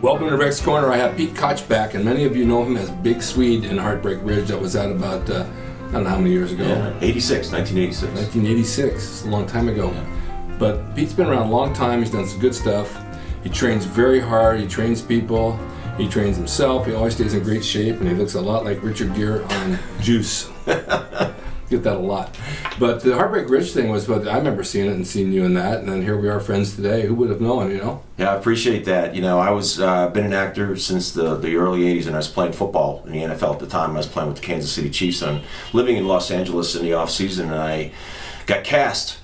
Welcome to Rex Corner. I have Pete Koch back, and many of you know him as Big Swede in Heartbreak Ridge. That was at about, I don't know how many years ago. Yeah, 1986. 1986. It's a long time ago. Yeah. But Pete's been around a long time. He's done some good stuff. He trains very hard. He trains people. He trains himself. He always stays in great shape, and he looks a lot like Richard Gere on Juice. Get that a lot. But the Heartbreak Ridge thing was what I remember seeing it and seeing you in that, and then here we are friends today. Who would have known, you know? Yeah, I appreciate that. You know, I was been an actor since the early 80s, and I was playing football in the NFL at the time. I was playing with the Kansas City Chiefs, and I'm living in Los Angeles in the off season, and I got cast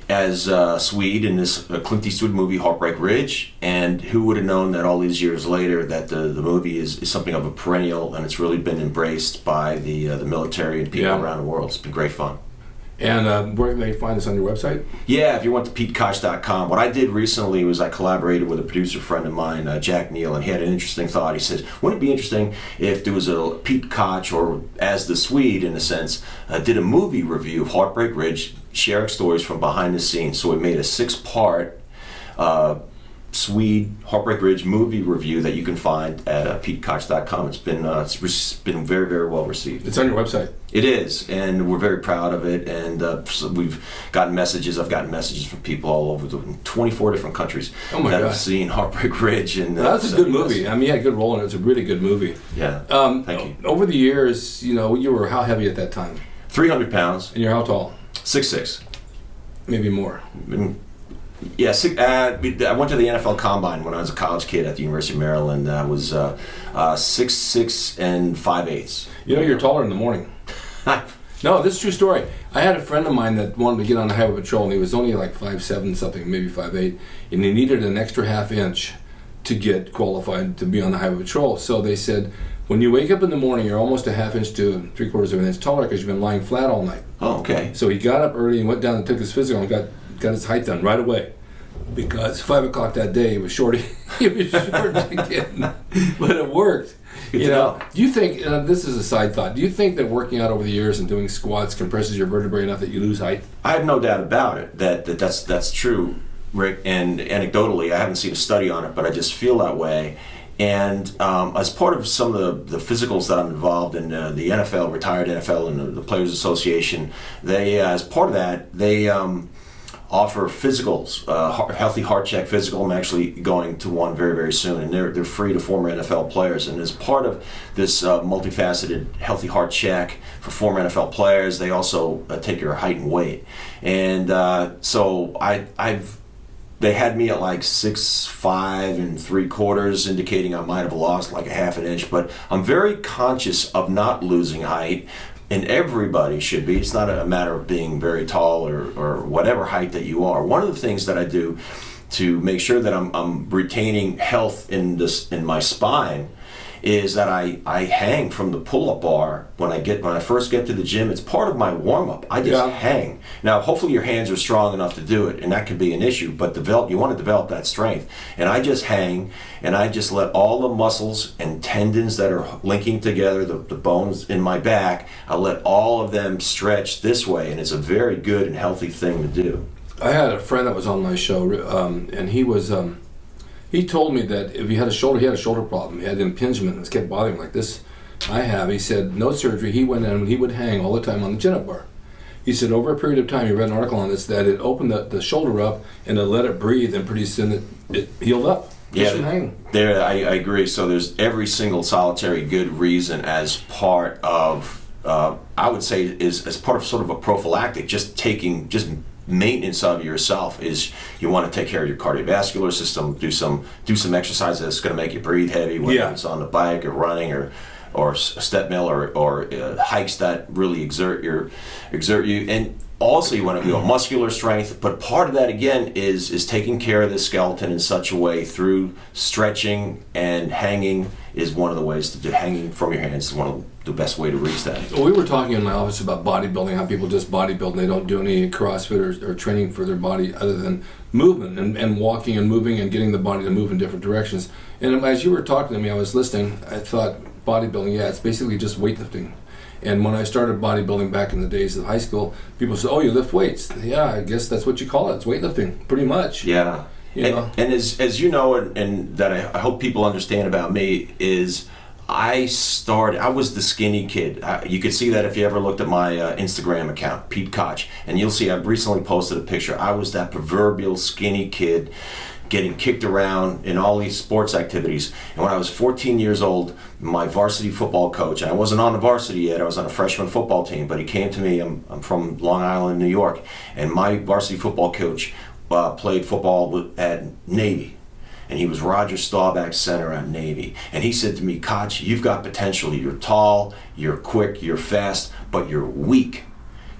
as Swede in this Clint Eastwood movie, Heartbreak Ridge. And who would have known that all these years later that the movie is something of a perennial, and it's really been embraced by the military and people around the world. It's been great fun. And where can they find us on your website? Yeah, if you went to PeteKoch.com. What I did recently was I collaborated with a producer friend of mine, Jack Neal, and he had an interesting thought. He says, wouldn't it be interesting if there was a Pete Koch, or as the Swede in a sense, did a movie review of Heartbreak Ridge, sharing stories from behind the scenes. So we made a 6-part Swede Heartbreak Ridge movie review that you can find at PeteKoch.com. It's been very, very well received. It's on your website. It is, and we're very proud of it. And so we've gotten messages. I've gotten messages from people all over 24 different countries that have seen Heartbreak Ridge. And that's a good movie. I mean, you had a good role in it. It's a really good movie. Yeah. Thank you. Over the years, you know, you were how heavy at that time? 300 pounds. And you're how tall? 6'6". Maybe more. Yeah, I went to the NFL Combine when I was a college kid at the University of Maryland. I was 6'6" and 5/8. You know, you're taller in the morning. No, this is a true story. I had a friend of mine that wanted to get on the highway patrol, and he was only like 5'7" something, maybe 5'8", and he needed an extra half inch to get qualified to be on the highway patrol. So they said, when you wake up in the morning, you're almost a half inch to 3/4 of an inch taller because you've been lying flat all night. Oh, okay. So he got up early and went down and took his physical and got his height done right away. Because 5 o'clock that day, he was short. He was short again, but it worked. You know, do you think, this is a side thought, do you think that working out over the years and doing squats compresses your vertebrae enough that you lose height? I have no doubt about it, that's true, Rick. And anecdotally, I haven't seen a study on it, but I just feel that way. And as part of some of the physicals that I'm involved in, the NFL, retired NFL, and the Players Association, they, as part of that, they offer physicals, healthy heart check physical. I'm actually going to one very, very soon, and they're free to former NFL players. And as part of this multifaceted healthy heart check for former NFL players, they also take your height and weight. And so they had me at like 6'5" 3/4", indicating I might have lost like a half an inch. But I'm very conscious of not losing height. And everybody should be. It's not a matter of being very tall or whatever height that you are. One of the things that I do to make sure that I'm retaining health in my spine is that I hang from the pull-up bar when I first get to the gym. It's part of my warm-up. I just hang. Now, hopefully your hands are strong enough to do it, and that could be an issue, but you want to develop that strength. And I just hang, and I just let all the muscles and tendons that are linking together, the bones in my back, I let all of them stretch this way, and it's a very good and healthy thing to do. I had a friend that was on my show, and he was... he told me that if he had a shoulder problem. He had impingement and it kept bothering him like this. He said, no surgery. He went in and he would hang all the time on the chin-up bar. He said over a period of time, he read an article on this, that it opened the shoulder up and it let it breathe, and pretty soon it healed up. I agree. So there's every single solitary good reason as part of, I would say, is as part of sort of a prophylactic, just maintenance of yourself, is you want to take care of your cardiovascular system, do some exercise that's going to make you breathe heavy, whether it's on the bike or running or step mill or hikes that really exert you. And also you want to muscular strength, but part of that again is taking care of the skeleton in such a way through stretching, and hanging is one of the ways to do. Hanging from your hands is one of the best way to reach that. Well, we were talking in my office about bodybuilding, how people just bodybuild and they don't do any CrossFit or training for their body other than movement and walking and moving and getting the body to move in different directions. And as you were talking to me, I was listening, I thought bodybuilding, it's basically just weightlifting. And when I started bodybuilding back in the days of high school, people said, oh, you lift weights. Yeah, I guess that's what you call it. It's weightlifting, pretty much. Yeah. You know? And as you know, and that I hope people understand about me, is I was the skinny kid. You could see that if you ever looked at my Instagram account, Pete Koch, and you'll see I've recently posted a picture. I was that proverbial skinny kid getting kicked around in all these sports activities. And when I was 14 years old, my varsity football coach, and I wasn't on the varsity yet, I was on a freshman football team, but he came to me, I'm from Long Island, New York, and my varsity football coach played football at Navy. And he was Roger Staubach center at Navy. And he said to me, Koch, you've got potential. You're tall, you're quick, you're fast, but you're weak.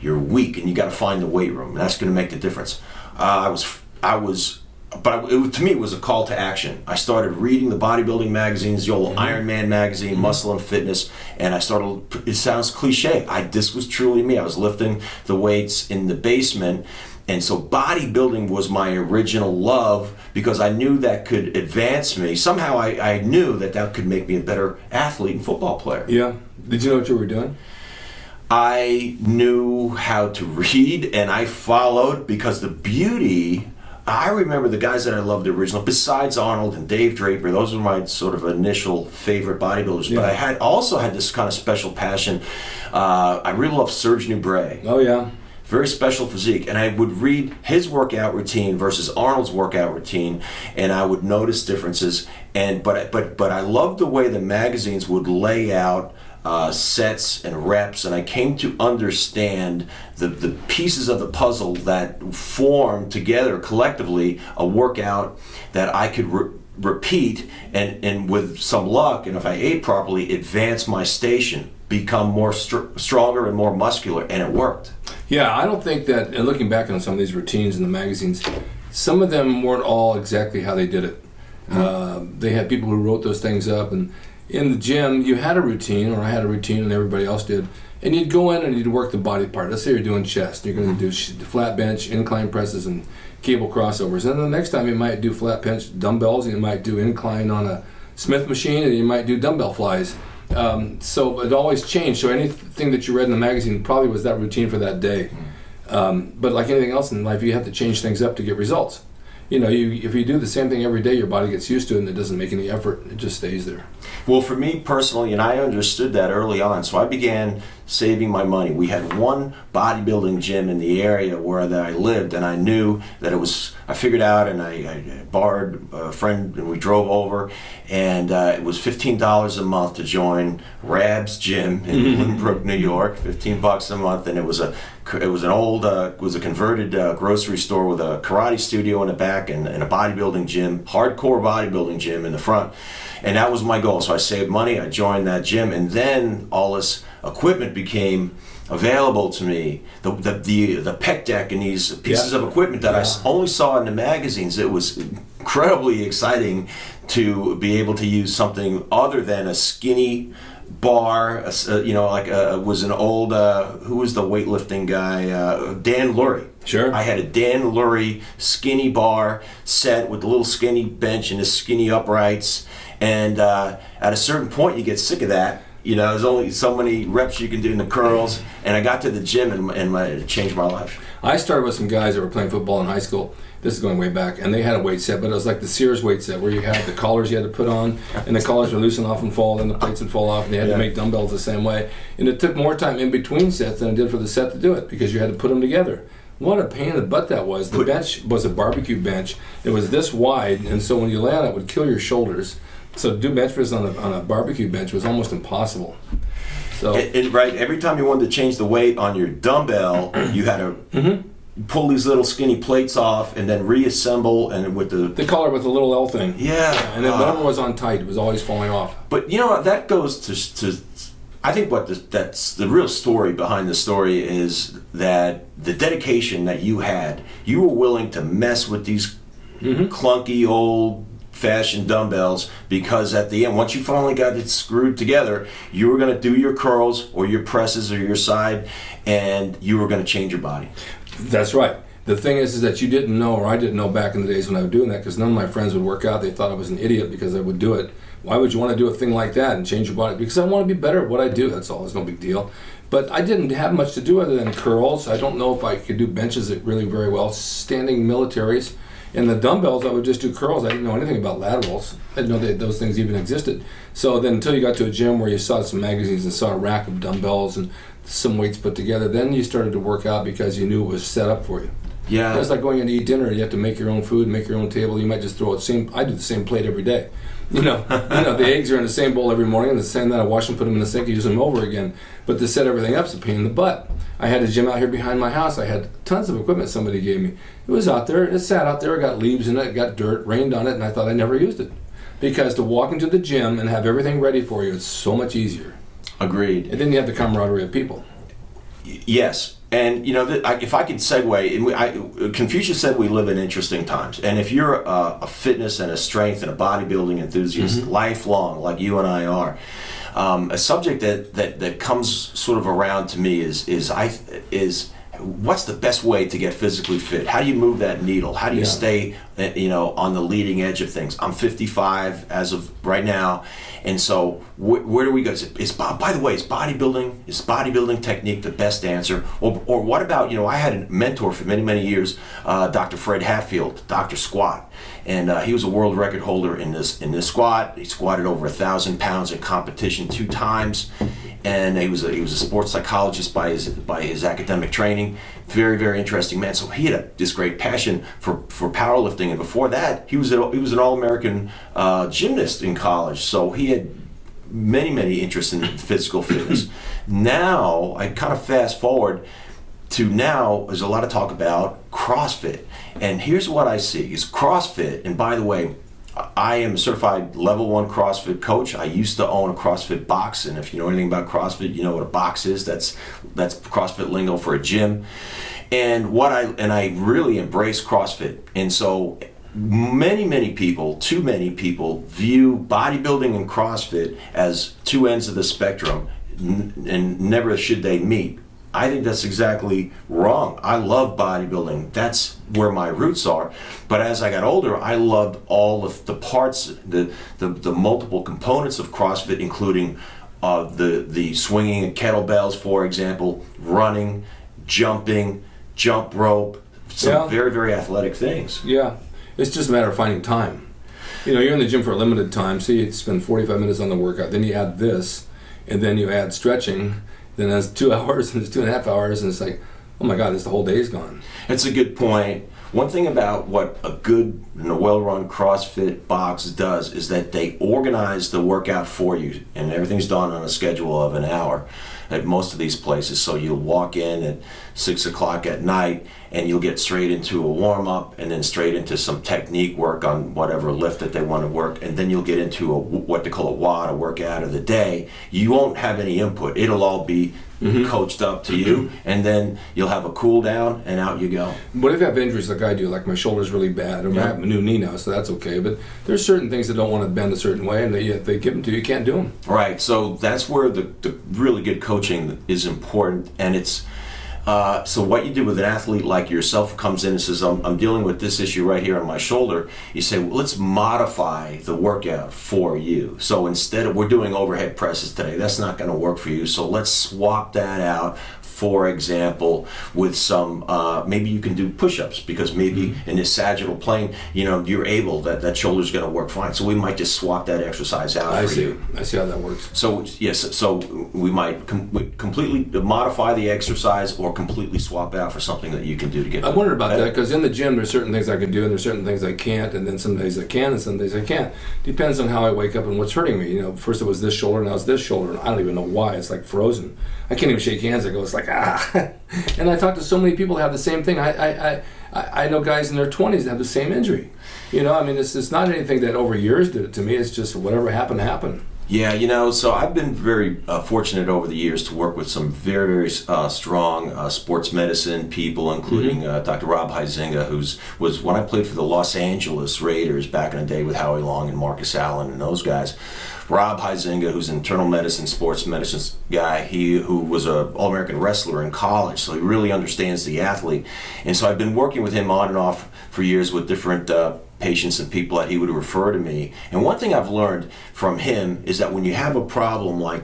You're weak, and you got to find the weight room. And that's going to make the difference. To me, it was a call to action. I started reading the bodybuilding magazines, the old Iron Man magazine, Muscle and Fitness, and I started, it sounds cliche, this was truly me. I was lifting the weights in the basement, and so bodybuilding was my original love because I knew that could advance me. Somehow I knew that could make me a better athlete and football player. Yeah. Did you know what you were doing? I knew how to read, and I followed because the beauty... I remember the guys that I loved original, besides Arnold and Dave Draper, those were my sort of initial favorite bodybuilders. Yeah. But I also had this kind of special passion. I really loved Serge Nubret. Oh, yeah. Very special physique. And I would read his workout routine versus Arnold's workout routine, and I would notice differences. But I loved the way the magazines would lay out sets and reps, and I came to understand the pieces of the puzzle that form together collectively a workout that I could repeat and with some luck, and if I ate properly, advance my station, become more stronger and more muscular, and it worked. Yeah, I don't think that, and looking back on some of these routines in the magazines, some of them weren't all exactly how they did it. They had people who wrote those things up, and in the gym, you had a routine, or I had a routine, and everybody else did. And you'd go in and you'd work the body part. Let's say you're doing chest. You're going to do flat bench, incline presses, and cable crossovers. And then the next time you might do flat bench dumbbells, and you might do incline on a Smith machine, and you might do dumbbell flies. So it always changed. So anything that you read in the magazine probably was that routine for that day. But like anything else in life, you have to change things up to get results. You know, if you do the same thing every day, your body gets used to it, and it doesn't make any effort. It just stays there. Well, for me personally, and I understood that early on, so I began saving my money. We had one bodybuilding gym in the area where I lived, and I knew that it was, I figured out, and I borrowed a friend, and we drove over, and it was $15 a month to join Rab's Gym in Lynbrook, New York, $15 a month, and it was a converted grocery store with a karate studio in the back and a bodybuilding gym, hardcore bodybuilding gym in the front. And that was my goal. So I saved money, I joined that gym, and then all this equipment became available to me. The pec deck and these pieces of equipment that I only saw in the magazines. It was incredibly exciting to be able to use something other than a skinny bar, was an old, who was the weightlifting guy? Dan Lurie. Sure. I had a Dan Lurie skinny bar set with a little skinny bench and the skinny uprights. And at a certain point, you get sick of that. You know, there's only so many reps you can do in the curls. And I got to the gym and it changed my life. I started with some guys that were playing football in high school. This is going way back, and they had a weight set, but it was like the Sears weight set where you had the collars you had to put on, and the collars would loosen off and fall, and the plates would fall off, and they had to make dumbbells the same way. And it took more time in between sets than it did for the set to do it because you had to put them together. What a pain in the butt that was. The bench was a barbecue bench. It was this wide, and so when you lay on it would kill your shoulders. So to do bench press on a barbecue bench was almost impossible. So right, every time you wanted to change the weight on your dumbbell, you had to pull these little skinny plates off and then reassemble, and with the collar with the little L thing. Yeah. And then whatever was on tight, it was always falling off. But you know, that goes to I think that's the real story behind the story is that the dedication that you had. You were willing to mess with these clunky old fashioned dumbbells because at the end, once you finally got it screwed together, you were going to do your curls or your presses or your side, and you were going to change your body. That's right. The thing is that you didn't know, or I didn't know back in the days when I was doing that, because none of my friends would work out. They thought I was an idiot because I would do it. Why would you want to do a thing like that and change your body? Because I want to be better at what I do. That's all. It's no big deal. But I didn't have much to do other than curls. I don't know if I could do benches really very well. Standing militaries. And the dumbbells, I would just do curls. I didn't know anything about laterals. I didn't know that those things even existed. So then until you got to a gym where you saw some magazines and saw a rack of dumbbells and some weights put together, then you started to work out because you knew it was set up for you. Yeah. It's like going in to eat dinner. You have to make your own food, make your own table. You might just throw I do the same plate every day. The eggs are in the same bowl every morning, and the same, then I wash them, put them in the sink, use them over again. But to set everything up is a pain in the butt. I had a gym out here behind my house. I had tons of equipment somebody gave me. It was out there. It sat out there. It got leaves in it. It got dirt, rained on it, and I thought I never used it. Because to walk into the gym and have everything ready for you, it's so much easier. Agreed. And then you have the camaraderie of people. Yes. And, if I could segue, Confucius said we live in interesting times. And if you're a fitness and a strength and a bodybuilding enthusiast, lifelong, like you and I are, a subject that comes sort of around to me is what's the best way to get physically fit? How do you move that needle? How do you stay, on the leading edge of things? I'm 55 as of right now, and so where do we go? By the way, is bodybuilding technique the best answer? Or what about, I had a mentor for many, many years, Dr. Fred Hatfield, Dr. Squat, and he was a world record holder in this squat. He squatted over 1,000 pounds in competition 2 times. And he was a sports psychologist by his academic training. Very, very interesting man. So he had this great passion for powerlifting, and before that, he was an All-American gymnast in college. So he had many interests in physical fitness. Now I kind of fast forward to now. There's a lot of talk about CrossFit, and here's what I see is CrossFit. And by the way, I am a certified level 1 CrossFit coach. I used to own a CrossFit box, and if you know anything about CrossFit, you know what a box is. That's CrossFit lingo for a gym. And I really embrace CrossFit. And so many people, too many people, view bodybuilding and CrossFit as 2 ends of the spectrum, and never should they meet. I think that's exactly wrong. I love bodybuilding. That's where my roots are. But as I got older, I loved all of the parts, the multiple components of CrossFit, including the swinging of kettlebells, for example, running, jumping, jump rope, some very, very athletic things. Yeah. It's just a matter of finding time. You're in the gym for a limited time, so you spend 45 minutes on the workout, then you add this, and then you add stretching. Then that's 2 hours, and it's 2.5 hours, and it's like, oh my God, the whole day's gone. That's a good point. One thing about what a good and a well-run CrossFit box does is that they organize the workout for you, and everything's done on a schedule of an hour at most of these places. So you'll walk in at 6 o'clock at night, and you'll get straight into a warm-up, and then straight into some technique work on whatever lift that they want to work, and then you'll get into what they call a WOD, a workout of the day. You won't have any input. It'll all be coached up to you, and then you'll have a cool down, and out you go. What if you have injuries like I do, like my shoulder's really bad, or I have a new knee now, so that's okay, but there's certain things that don't want to bend a certain way, and if they give them to you, you can't do them. Right, so that's where the really good coaching is important, and it's so what you do with an athlete like yourself who comes in and says, I'm dealing with this issue right here on my shoulder, you say, well, let's modify the workout for you. So instead of, we're doing overhead presses today, that's not going to work for you, so let's swap that out, for example, with some, maybe you can do push-ups, because maybe in this sagittal plane, you're able, that shoulder's going to work fine. So we might just swap that exercise out for you. I see how that works. So, yes, so we might completely modify the exercise or completely swap out for something that you can do to get I wondered about that, because in the gym, there's certain things I can do, and there's certain things I can't, and then some days I can, and some days I can't. Depends on how I wake up and what's hurting me. First it was this shoulder, now it's this shoulder, and I don't even know why. It's like frozen. I can't even shake hands. I go, it's like, And I talk to so many people that have the same thing. I know guys in their 20s that have the same injury. It's not anything that over years did it to me. It's just whatever happened. Yeah, so I've been very fortunate over the years to work with some very, very strong sports medicine people, including Dr. Rob Huizinga, was when I played for the Los Angeles Raiders back in the day with Howie Long and Marcus Allen and those guys. Rob Huizinga, who's an internal medicine, sports medicine guy, who was an All-American wrestler in college, so he really understands the athlete. And so I've been working with him on and off for years with different patients and people that he would refer to me. And one thing I've learned from him is that when you have a problem, like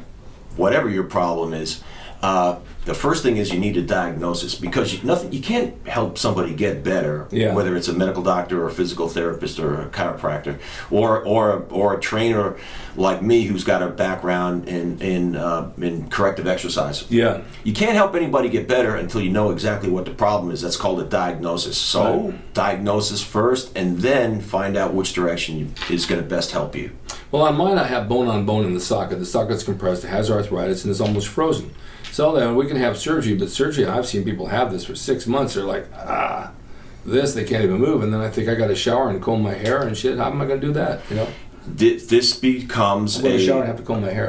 whatever your problem is, The first thing is you need a diagnosis, because you can't help somebody get better, whether it's a medical doctor or a physical therapist or a chiropractor or a trainer like me who's got a background in corrective exercise. Yeah. You can't help anybody get better until you know exactly what the problem is. That's called a diagnosis. So diagnosis first, and then find out which direction is going to best help you. Well, on mine I have bone on bone in the socket. The socket's compressed, it has arthritis, and it's almost frozen. So then we can have surgery, but surgery, I've seen people have this for 6 months. They're like, they can't even move. And then I think I got to shower and comb my hair and shit. How am I going to do that? You know? This becomes a shower and have to comb my hair.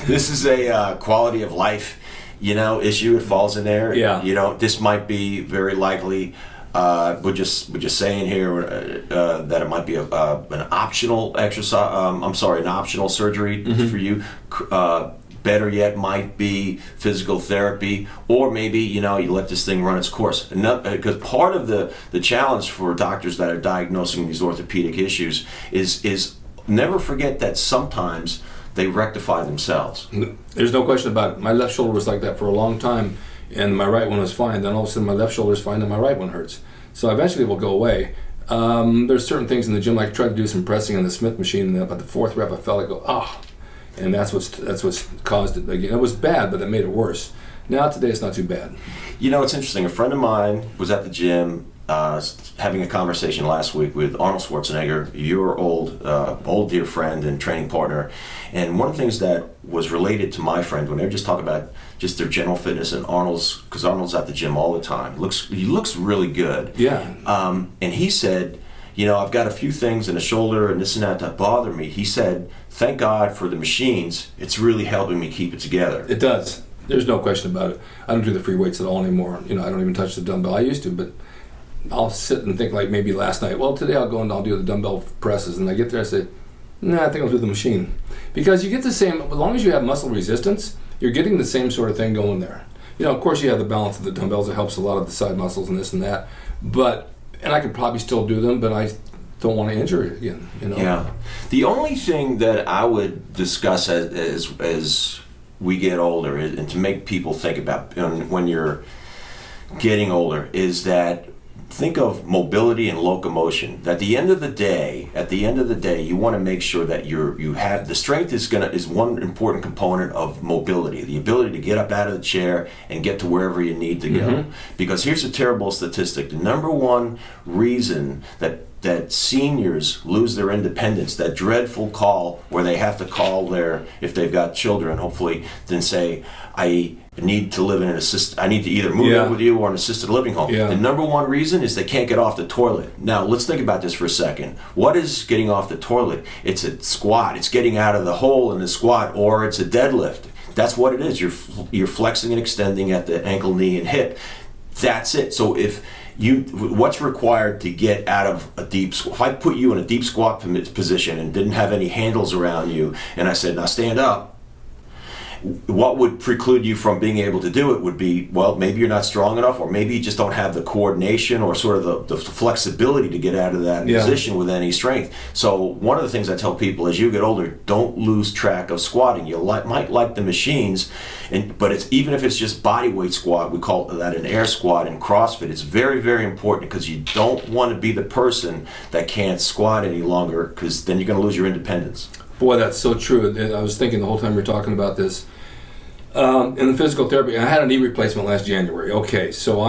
This is a quality of life, issue. It falls in there. Yeah. This might be very likely. We're just saying here that it might be an optional exercise. An optional surgery for you. Better yet, might be physical therapy, or maybe you let this thing run its course. Because part of the challenge for doctors that are diagnosing these orthopedic issues is never forget that sometimes they rectify themselves. There's no question about it. My left shoulder was like that for a long time, and my right one was fine. Then all of a sudden my left shoulder is fine and my right one hurts. So eventually it will go away. There's certain things in the gym, like I tried to do some pressing on the Smith machine, and about the fourth rep I felt like and that's what's caused it again. It was bad, but it made it worse. Now today it's not too bad. It's interesting. A friend of mine was at the gym having a conversation last week with Arnold Schwarzenegger, your old dear friend and training partner. And one of the things that was related to my friend, when they were just talking about just their general fitness, and because Arnold's at the gym all the time, he looks really good. Yeah. And he said, I've got a few things in the shoulder and this and that bother me. He said, thank God for the machines. It's really helping me keep it together. It does. There's no question about it. I don't do the free weights at all anymore. I don't even touch the dumbbell. I used to, but I'll sit and think, like maybe last night, well, today I'll go and I'll do the dumbbell presses. And I get there, I say, I think I'll do the machine. Because you get the same, as long as you have muscle resistance, you're getting the same sort of thing going there. Of course you have the balance of the dumbbells. It helps a lot of the side muscles and this and that. And I could probably still do them, but I don't want to injure it again. Yeah. The only thing that I would discuss as we get older, and to make people think about when you're getting older, is that think of mobility and locomotion. At the end of the day, you want to make sure that you have the strength is one important component of mobility, the ability to get up out of the chair and get to wherever you need to go. Mm-hmm. Because here's a terrible statistic: the number one reason that seniors lose their independence, that dreadful call where they have to call if they've got children, hopefully, then say, I need to live in I need to either move in with you or an assisted living home. Yeah. The number one reason is they can't get off the toilet. Now, let's think about this for a second. What is getting off the toilet? It's a squat. It's getting out of the hole in the squat, or it's a deadlift. That's what it is. You're flexing and extending at the ankle, knee, and hip. That's it. So what's required to get out of a deep squat? If I put you in a deep squat position and didn't have any handles around you, and I said, now stand up, what would preclude you from being able to do it would be, well, maybe you're not strong enough, or maybe you just don't have the coordination or sort of the flexibility to get out of that position with any strength. So one of the things I tell people, as you get older, don't lose track of squatting. You might like the machines, but even if it's just body weight squat, we call that an air squat in CrossFit. It's very, very important, because you don't want to be the person that can't squat any longer, because then you're going to lose your independence. Boy, that's so true. I was thinking the whole time we were talking about this. In the physical therapy, I had a knee replacement last January. Okay, so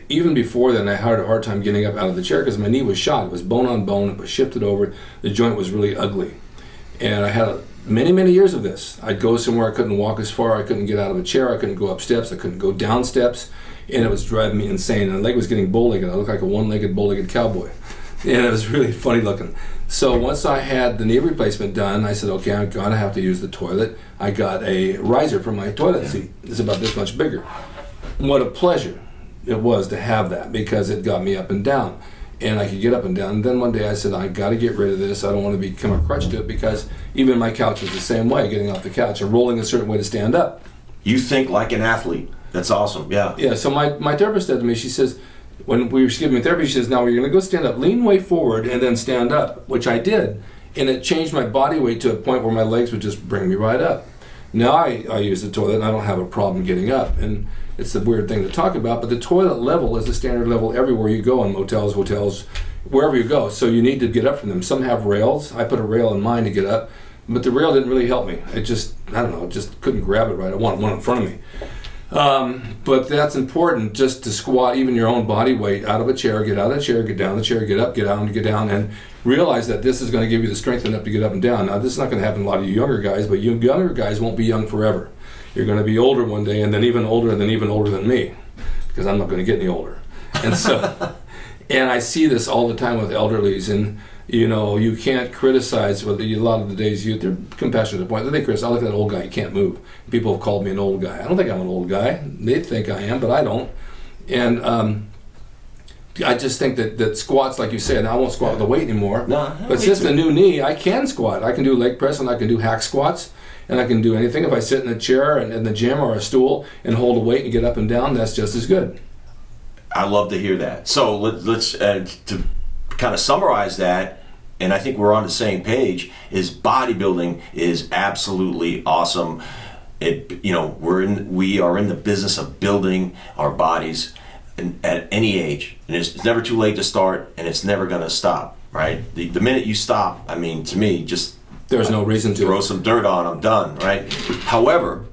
even before then, I had a hard time getting up out of the chair because my knee was shot. It was bone on bone. It was shifted over. The joint was really ugly. And I had many, many years of this. I'd go somewhere, I couldn't walk as far. I couldn't get out of a chair. I couldn't go up steps. I couldn't go down steps. And it was driving me insane. And the leg was getting bow-legged. I looked like a one-legged, bow-legged cowboy. And it was really funny looking. So once I had the knee replacement done, I said, okay, I'm going to have to use the toilet. I got a riser for my toilet seat. It's about this much bigger. What a pleasure it was to have that, because it got me up and down. And I could get up and down. And then one day I said, I got to get rid of this. I don't want to become a crutch to it, because even my couch was the same way, getting off the couch and rolling a certain way to stand up. You think like an athlete. That's awesome, yeah. Yeah, so my therapist said to me, she says, when we were giving me therapy, she says, now you're going to go stand up, lean way forward, and then stand up, which I did. And it changed my body weight to a point where my legs would just bring me right up. Now I use the toilet and I don't have a problem getting up. And it's a weird thing to talk about, but the toilet level is the standard level everywhere you go, in motels, hotels, wherever you go. So you need to get up from them. Some have rails. I put a rail in mine to get up, but the rail didn't really help me. It just, I don't know, just couldn't grab it right. I want one in front of me. But that's important, just to squat even your own body weight out of a chair, get out of the chair, get down the chair, get up, get down, and realize that this is going to give you the strength enough to get up and down. Now, this is not going to happen to a lot of you younger guys, but you younger guys won't be young forever. You're going to be older one day, and then even older than me, because I'm not going to get any older. And so, and I see this all the time with elderlies, and you know, you can't criticize whether a lot of the days youth, they're compassionate to the point that they criticize, I look at that old guy, he can't move. People have called me an old guy. I don't think I'm an old guy. They think I am, but I don't. And I just think that squats, like you said, I won't squat with the weight anymore. No, but since the new knee, I can squat. I can do leg press and I can do hack squats, and I can do anything. If I sit in a chair and in the gym or a stool and hold a weight and get up and down, that's just as good. I love to hear that. So let's to kind of summarize that, and I think we're on the same page, is bodybuilding is absolutely awesome. We are in the business of building our bodies at any age, and it's never too late to start, and it's never going to stop, right? The minute you stop, I mean, to me, just there's no reason to throw some dirt on, I'm done, right? However,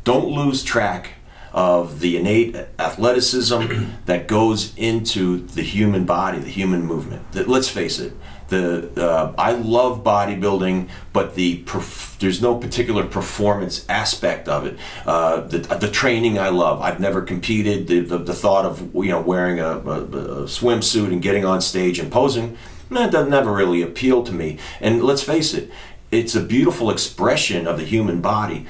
don't lose track of the innate athleticism that goes into the human body, the human movement. Let's face it, I love bodybuilding, but there's no particular performance aspect of it. The training I love. I've never competed. The thought of wearing a swimsuit and getting on stage and posing, that never really appealed to me. And let's face it, it's a beautiful expression of the human body,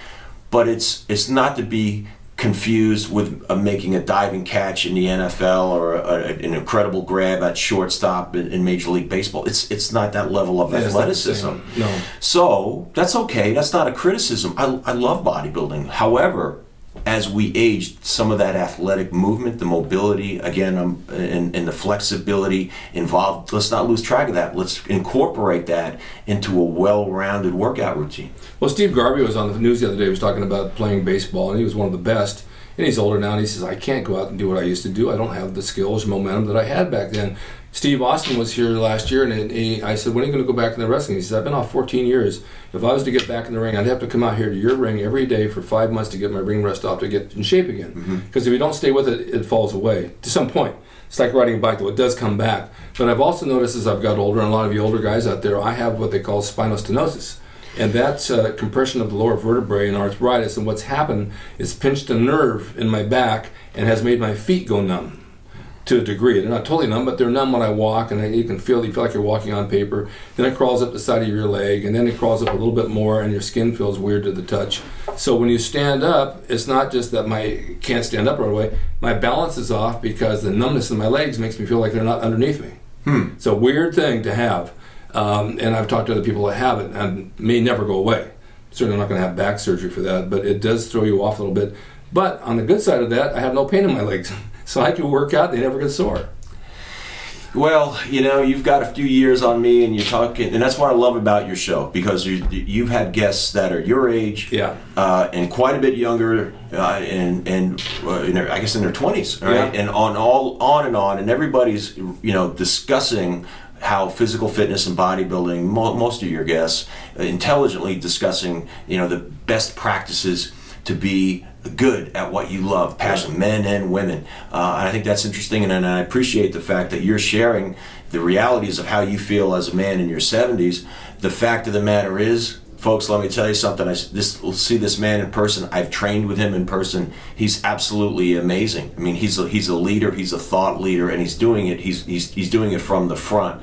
but it's not to be confused with making a diving catch in the NFL or an incredible grab at shortstop in Major League Baseball. It's not that level of athleticism. No. So that's okay. That's not a criticism. I love bodybuilding. However, as we age, some of that athletic movement, the mobility, again, and the flexibility involved, let's not lose track of that. Let's incorporate that into a well-rounded workout routine. Well, Steve Garvey was on the news the other day. He was talking about playing baseball, and he was one of the best. And he's older now, and he says, I can't go out and do what I used to do. I don't have the skills, momentum that I had back then. Steve Austin was here last year, and I said, when are you going to go back in the wrestling? He says, I've been off 14 years. If I was to get back in the ring, I'd have to come out here to your ring every day for 5 months to get my ring rust off to get in shape again. Because if you don't stay with it, it falls away to some point. It's like riding a bike, though. It does come back. But I've also noticed as I've got older, and a lot of you older guys out there, I have what they call spinal stenosis. And that's compression of the lower vertebrae and arthritis. And what's happened is pinched a nerve in my back and has made my feet go numb to a degree. They're not totally numb, but they're numb when I walk, and you feel like you're walking on paper. Then it crawls up the side of your leg, and then it crawls up a little bit more, and your skin feels weird to the touch. So when you stand up, it's not just that I can't stand up right away. My balance is off because the numbness in my legs makes me feel like they're not underneath me. It's a weird thing to have. And I've talked to other people that have it, and it may never go away. Certainly I'm not going to have back surgery for that, but it does throw you off a little bit. But on the good side of that, I have no pain in my legs. So I can work out, they never get sore. Well, you've got a few years on me, and you're talking, and that's what I love about your show, because you've had guests that are your age, and quite a bit younger, and I guess in their 20s, right? And on, and everybody's discussing how physical fitness and bodybuilding, most of your guests, intelligently discussing the best practices to be good at what you love, passion, men and women. And I think that's interesting, and I appreciate the fact that you're sharing the realities of how you feel as a man in your 70s. The fact of the matter is, folks, let me tell you something. See this man in person. I've trained with him in person. He's absolutely amazing. I mean, he's a leader. He's a thought leader, and he's doing it. He's doing it from the front.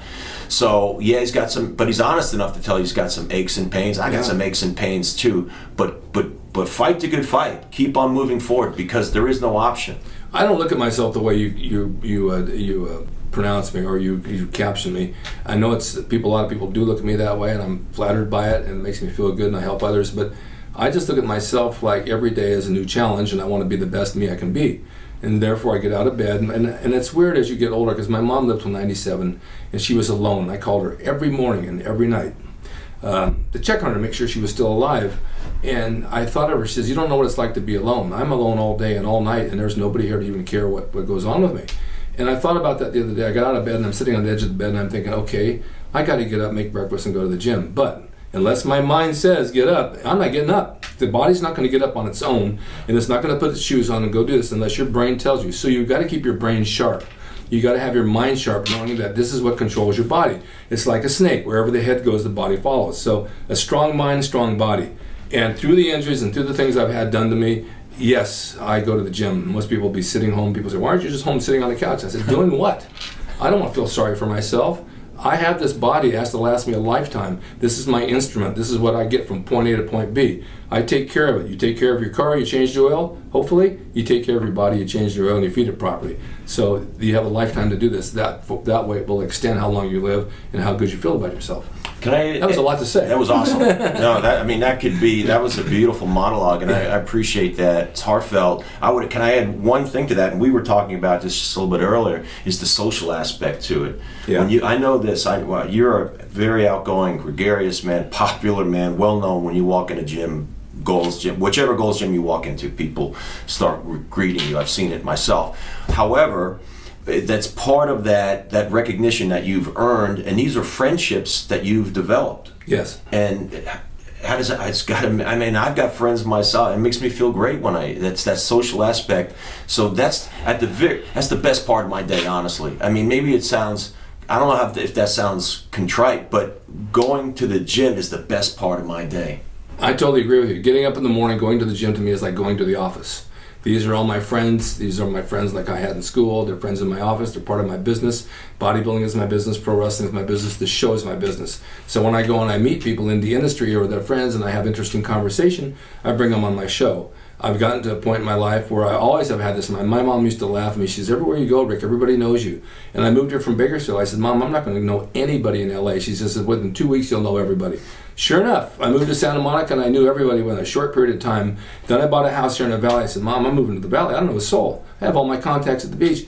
So yeah, he's got some, but he's honest enough to tell you he's got some aches and pains. I got some aches and pains too. But fight the good fight. Keep on moving forward, because there is no option. I don't look at myself the way you pronounce me or you caption me. I know a lot of people do look at me that way, and I'm flattered by it, and it makes me feel good, and I help others. But I just look at myself like every day is a new challenge, and I want to be the best me I can be. And therefore I get out of bed, and it's weird as you get older, because my mom lived till 97, and she was alone. I called her every morning and every night. to check on her to make sure she was still alive. And I thought of her, she says, you don't know what it's like to be alone. I'm alone all day and all night, and there's nobody here to even care what goes on with me. And I thought about that the other day. I got out of bed, and I'm sitting on the edge of the bed, and I'm thinking, okay, I got to get up, make breakfast, and go to the gym. But unless my mind says get up, I'm not getting up. The body's not going to get up on its own, and it's not going to put its shoes on and go do this unless your brain tells you. So you've got to keep your brain sharp. You got to have your mind sharp, knowing that this is what controls your body. It's like a snake. Wherever the head goes, the body follows. So a strong mind, strong body. And through the injuries and through the things I've had done to me, yes, I go to the gym. Most people will be sitting home. People say, why aren't you just home sitting on the couch? I said, doing what? I don't want to feel sorry for myself. I have this body. It has to last me a lifetime. This is my instrument. This is what I get from point A to point B. I take care of it. You take care of your car, you change the oil, hopefully. You take care of your body, you change the oil, and you feed it properly. So you have a lifetime to do this. That way it will extend how long you live and how good you feel about yourself. That was a lot to say. That was awesome. No, that was a beautiful monologue, and I appreciate that. It's heartfelt. Can I add one thing to that? And we were talking about this just a little bit earlier, is the social aspect to it. Yeah. I know this. You're a very outgoing, gregarious man, popular man, well known when you walk in a gym, whichever Gold's Gym you walk into, people start greeting you. I've seen it myself. However, that's part of that recognition that you've earned, and these are friendships that you've developed. Yes. And how does I've got friends myself. It makes me feel great when that's that social aspect. So that's that's the best part of my day, honestly. I mean, maybe it sounds, I don't know if that sounds contrite, but going to the gym is the best part of my day. I totally agree with you. Getting up in the morning, going to the gym to me is like going to the office. These are all my friends. These are my friends like I had in school. They're friends in my office. They're part of my business. Bodybuilding is my business. Pro wrestling is my business. The show is my business. So when I go and I meet people in the industry or their friends and I have interesting conversation, I bring them on my show. I've gotten to a point in my life where I always have had this. My mom used to laugh at me. She says, everywhere you go, Rick, everybody knows you. And I moved here from Bakersfield. I said, Mom, I'm not going to know anybody in LA. She says, within 2 weeks, you'll know everybody. Sure enough, I moved to Santa Monica and I knew everybody within a short period of time. Then I bought a house here in the valley. I said, Mom, I'm moving to the valley. I don't know a soul. I have all my contacts at the beach.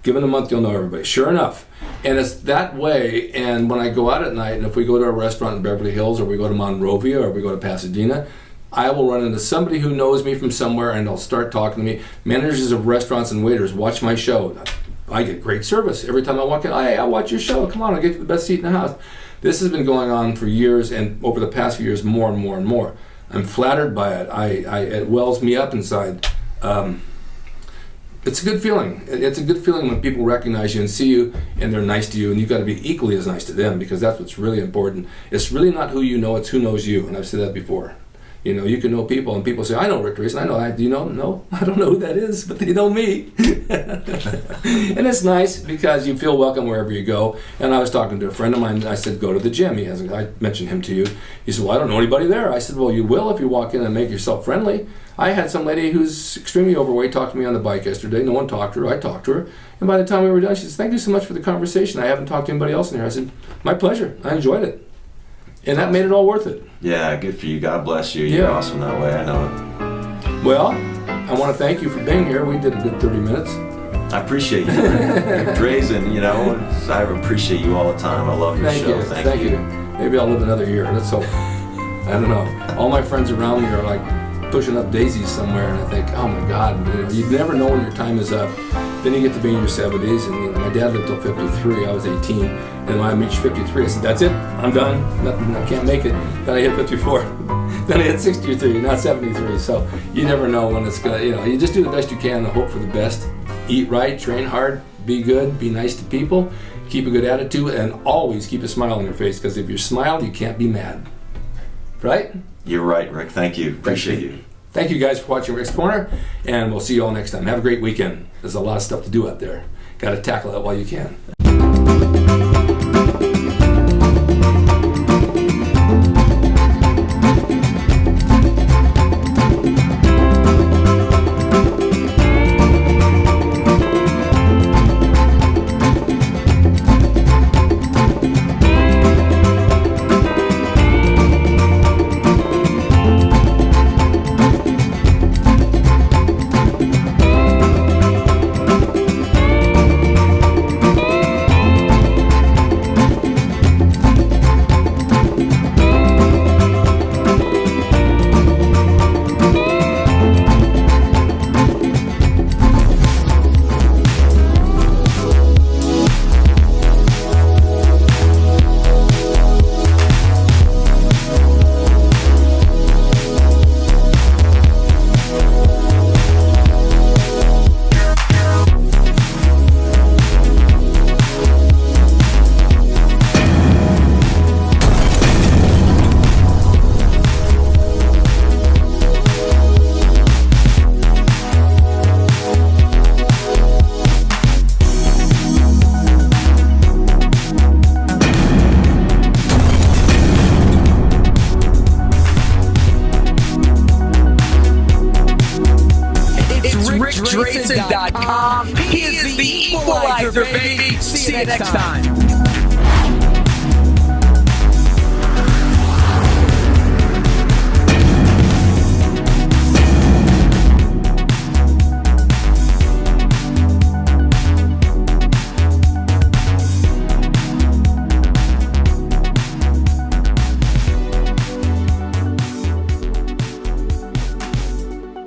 Given a month, you'll know everybody. Sure enough. And it's that way. And when I go out at night, and if we go to a restaurant in Beverly Hills, or we go to Monrovia, or we go to Pasadena, I will run into somebody who knows me from somewhere, and they'll start talking to me. Managers of restaurants and waiters watch my show. I get great service. Every time I walk in, hey, I watch your show. Come on, I'll get you the best seat in the house. This has been going on for years, and over the past few years, more and more and more. I'm flattered by it. It wells me up inside. It's a good feeling. It's a good feeling when people recognize you and see you, and they're nice to you, and you've got to be equally as nice to them, because that's what's really important. It's really not who you know, it's who knows you, and I've said that before. You know, you can know people, and people say, I know Rick Drasin. I know. Do you know? No, I don't know who that is, but they know me. And it's nice because you feel welcome wherever you go. And I was talking to a friend of mine, and I said, go to the gym. I mentioned him to you. He said, well, I don't know anybody there. I said, well, you will if you walk in and make yourself friendly. I had some lady who's extremely overweight talk to me on the bike yesterday. No one talked to her. I talked to her. And by the time we were done, she said, thank you so much for the conversation. I haven't talked to anybody else in here. I said, my pleasure. I enjoyed it. And that made it all worth it. Yeah, good for you. God bless you. You're awesome that way. I know it. Well, I want to thank you for being here. We did a good 30 minutes. I appreciate you. Drasin, you know, I appreciate you all the time. I love your show. Thank you. Maybe I'll live another year. Let's hope. I don't know. All my friends around me are like pushing up daisies somewhere, and I think, oh my God, you never know when your time is up. Then you get to be in your 70s, and my dad lived till 53. I was 18, and when I reached 53, I said, that's it, I'm done. Nothing, I can't make it. Then I hit 54. Then I hit 63, not 73. So you never know when it's gonna. You just do the best you can and hope for the best. Eat right, train hard, be good, be nice to people, keep a good attitude, and always keep a smile on your face. Because if you smile, you can't be mad. Right? You're right, Rick. Thank you. Appreciate you. Thank you guys for watching Rick's Corner, and we'll see you all next time. Have a great weekend. There's a lot of stuff to do out there. Got to tackle it while you can. drasin.com. He is the equalizer, baby. See you next time.